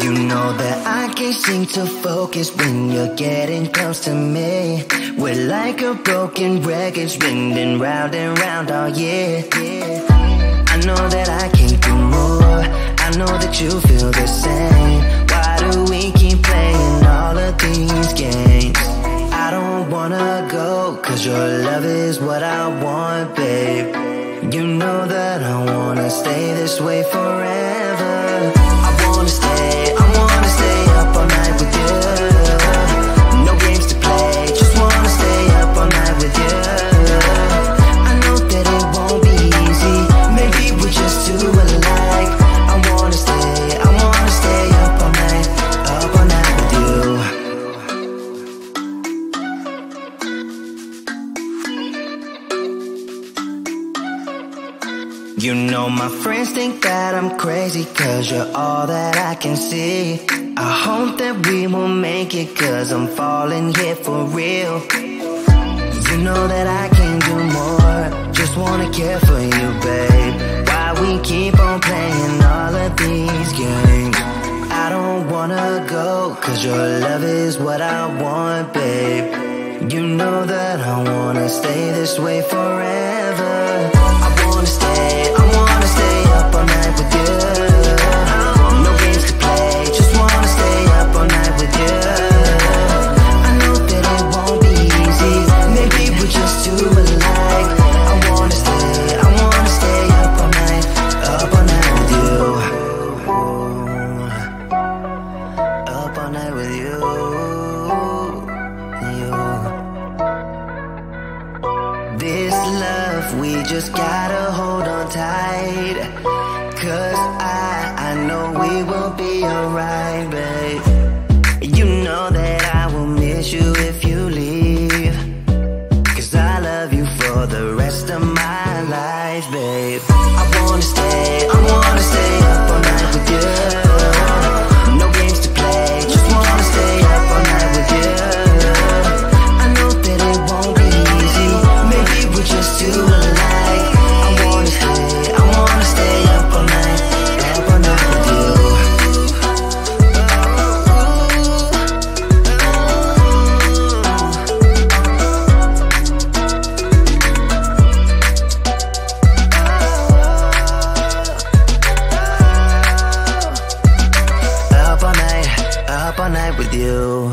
You know that I can't seem to focus when you're getting close to me. We're like a broken record spinning round and round all year. I know that I can't do more, I know that you feel the same. Why do we keep playing all of these games? I don't wanna go, cause your love is what I want, babe. You know that I wanna stay this way forever. I wanna stay up all night with you. No games to play, just wanna stay up all night with you. I know that it won't be easy, maybe we're just too alike. I wanna stay up all night with you. You know my friends think that I'm crazy, cause you're all that I can see. I hope that we will make it, cause I'm falling here for real. You know that I can't do more, just wanna care for you, babe. Why we keep on playing all of these games? I don't wanna go, cause your love is what I want, babe. You know that I wanna stay this way forever. I wanna stay up all night with you. No games to play, just wanna stay up all night with you. I know that it won't be easy, maybe we're just too alike. I wanna stay up all night with you. Up all night with you. This love, we just gotta hold on tight. Cause I know we will be alright, babe. You know that I will miss you if you leave, cause I love you for the rest of my life, babe. I wanna stay up all night with you. No games to play, just wanna stay up all night with you. I know that it won't be easy, maybe we're just too alike. I wanna stay up all night with you. Up all night with you.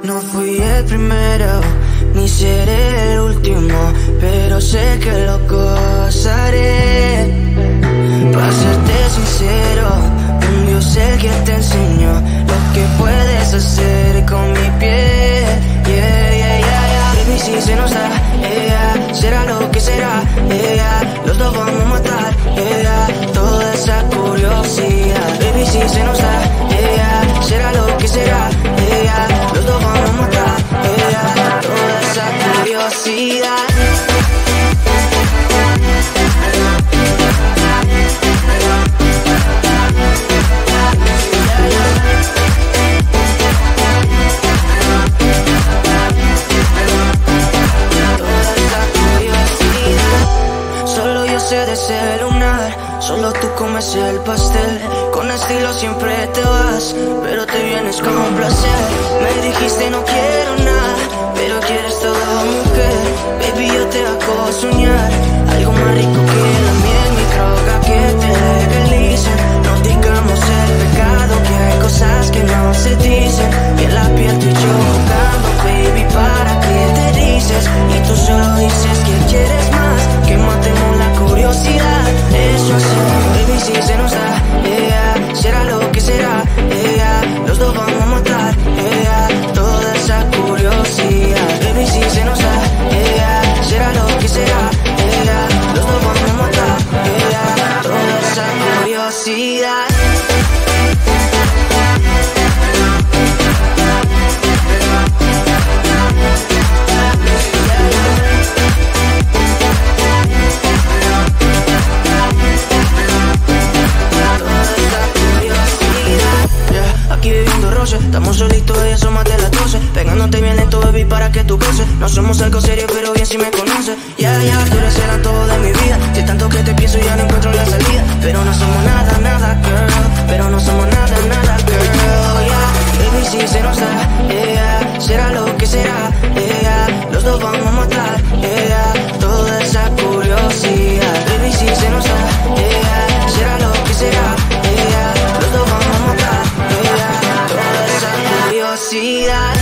No fui el primero, ni seré el último, pero sé que lo gozaré. Para serte sincero, un Dios el que te enseñó lo que puedes hacer con mi piel. Yeah, yeah, yeah, yeah. Baby, si se nos da, yeah, será lo que será, yeah, los dos vamos a matar, yeah, toda esa curiosidad. Baby, si se nos da, yeah, será lo que será, yeah, los dos vamos a matar, yeah, toda esa curiosidad. De ese lunar, solo tú comes el pastel. Con estilo siempre te vas, pero te vienes con un placer. Me dijiste no quiero nada, pero quieres todo, mujer. Baby, yo te hago soñar algo más rico que la miel, mi droga que te legalicen. No digamos el pecado, que hay cosas que no se dicen. Y en la piel tú y yo jugando, baby, ¿para qué te dices? Y tú solo dices que quieres más, que matemos la curiosidad. Eso hacemos, baby, si se nos da, yeah, será lo que será, yeah, los dos vamos a matar, yeah, toda esa curiosidad. Baby, si se nos da, yeah, será lo que será, yeah, los dos vamos a matar, yeah, toda esa curiosidad. Aquí viviendo roce, estamos solitos y eso más de las 12. Pegándote bien lento, baby, para que tú goces. No somos algo serio, pero bien si me conoces. Ya, ya, tú eres el antojo de mi vida. Si tanto que te pienso ya no encuentro la salida. Pero no somos nada, nada, girl. Pero no somos nada, nada, girl. Yeah, baby, si se nos da, yeah, será lo que será, yeah, los dos vamos a matar, yeah, toda esa curiosidad. Baby, si se nos da, yeah, será lo que será, yeah, los dos vamos a matar, yeah, toda esa curiosidad.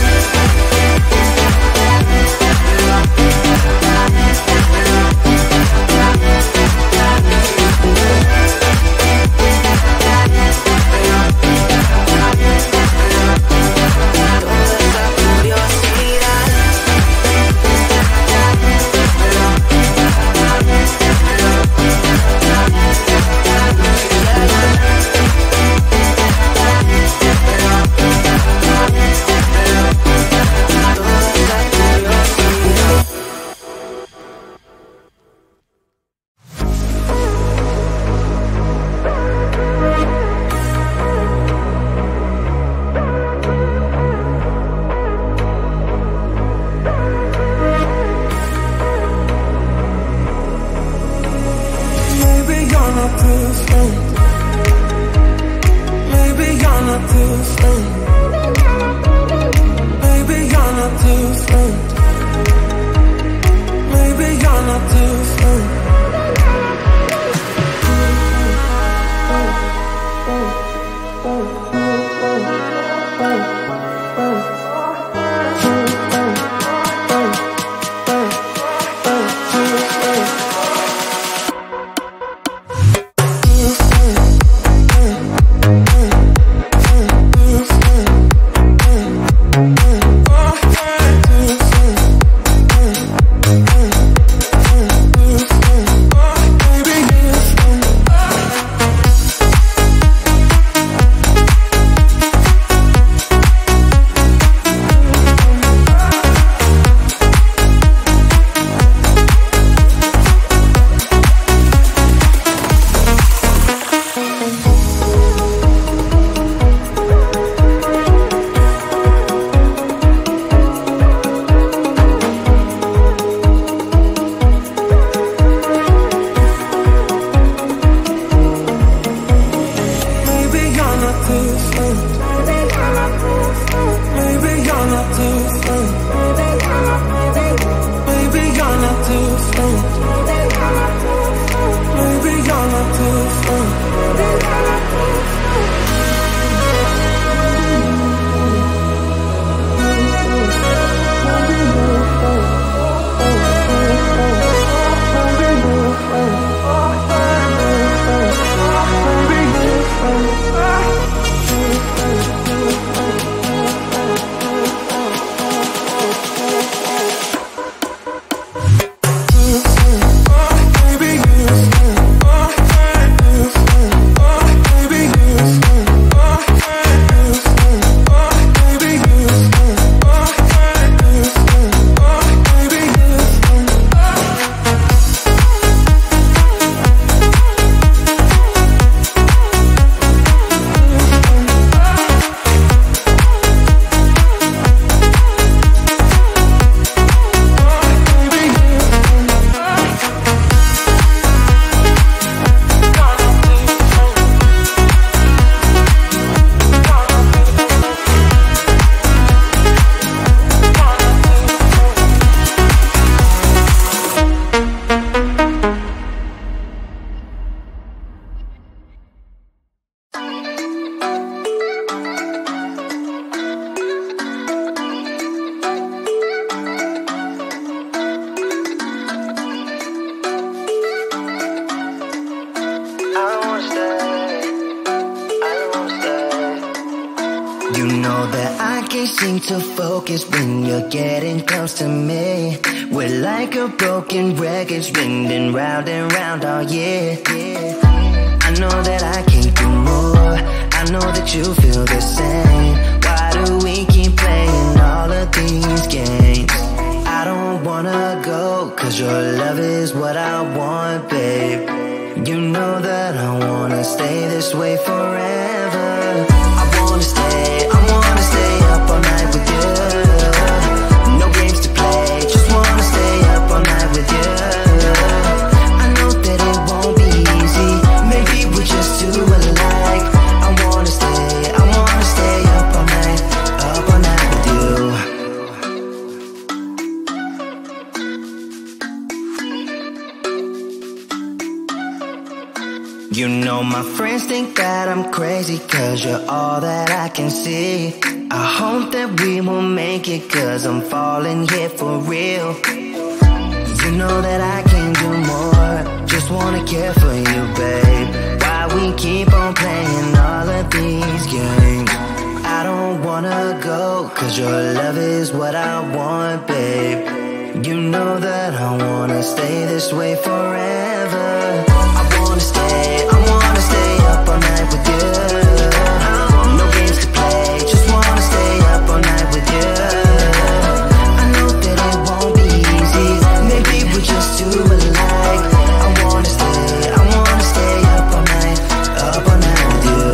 You know that I can't seem to focus when you're getting close to me. We're like a broken record spinning round and round all year. I know that I can do more, I know that you feel the same. Why do we keep playing all of these games? I don't wanna go, cause your love is what I want, babe. You know that I wanna stay this way forever. I wanna stay up all night with you. No games to play, just wanna stay up all night with you. I know that it won't be easy, maybe we're just too alike. I wanna stay up all night with you. You know my friends think that I'm crazy, cause you're all that I can see. I hope that we will make it, cause I'm falling here for real. You know that I can do more, just wanna care for you, babe. Why we keep on playing all of these games? I don't wanna go, cause your love is what I want, babe. You know that I wanna stay this way forever. I wanna stay up all night with you. No games to play, just wanna stay up all night with you. I know that it won't be easy, maybe we're just too alike. I wanna stay up all night with you.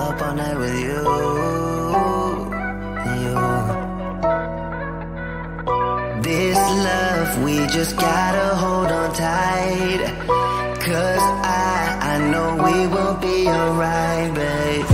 Up all night with you. This love, we just gotta hold on tight, cause I know we will be alright, babe.